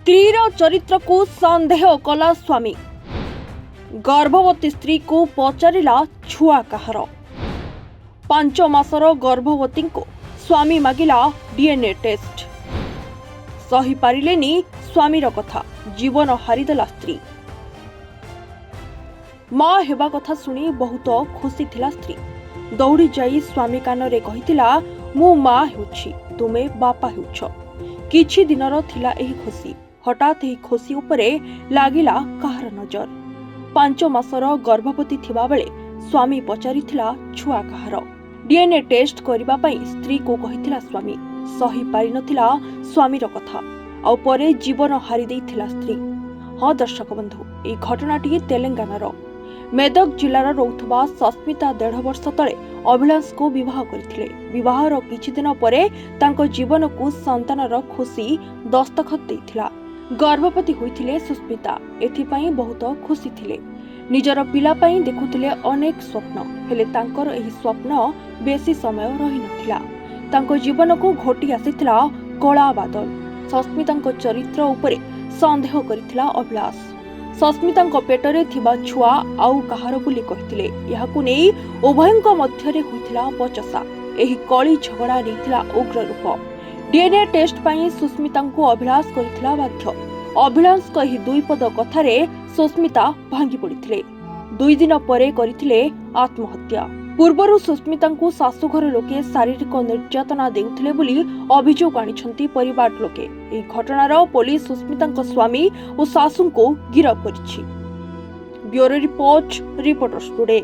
स्त्रीर चरित्र को संदेह कला स्वामी। गर्भवती स्त्री को पचारिला छुआ कहार। 5 मासर गर्भवती को स्वामी मागिला डीएनए टेस्ट। सही पारिलेनी स्वामीर कथा, जीवन हारिदेला स्त्री। मां हेबा कथा सुनी बहुत खुशी थिला स्त्री। दौड़ी जाई स्वामी कानरे कहितिला, मु मां हेउछि, तुमे बापा हेउछ। किछि दिनर थिला एही खुशी। हठात एही खुशी उपरे लागिला कहार नजर। 5 मासर गर्भवती थिबा बेले स्वामी पचारिथिला छुआ कहार। डीएनए टेस्ट करिबा पई स्त्री को कहिथिला स्वामी। सही पारि नथिला स्वामीर कथा, आ परे जीवन हारि देइथिला स्त्री। हाँ दर्शक बंधु, एही घटनाटी तेलंगानार मेदक जिलार रहुथबा सस्मिता 1.5 वर्ष तले अभिलाष को विवाह करथिले। विवाहर किछि दिन परे तांको जीवन को संतानर खुशी दस्तखत देइथिला। गर्भवती होइथिले सुस्मिता, एथिपई बहुत खुशी थिले। निजर पिला पई देखुथिले अनेक स्वप्न, हेले तांकर एही स्वप्न बेसी समय रहि नथिला। तांको जीवन को घोटी आसिथिला कला बादल। सस्मितांको चरित्र उपरे संदेह करिथिला अभिलाष। सस्मितांको पेटरे थिबा छुआ आउ कहार बोली कहिथिले। याकु नै उभयंको मध्यरे होइथिला बचसा। एही कली झगड़ा नेथिला उग्र रूप। डीएनए टेस्ट पई सुस्मितांको अभिलाष करिथिला बाध्य। अभिलाष कहि दुई पद कथारे सुस्मिता भांगी पड़िथिले। 2 दिन परे करिथिले आत्महत्या। पूर्वरु सुस्मितांको शाशुघर लोके शारीरिक निर्यातना देउथिले बोली अभियोग आनिछंती परिवार लोके। एही घटनार पुलिस सुस्मितांको स्वामी और शाशुंको गिरफ करिछि। Bureau report, reporters today.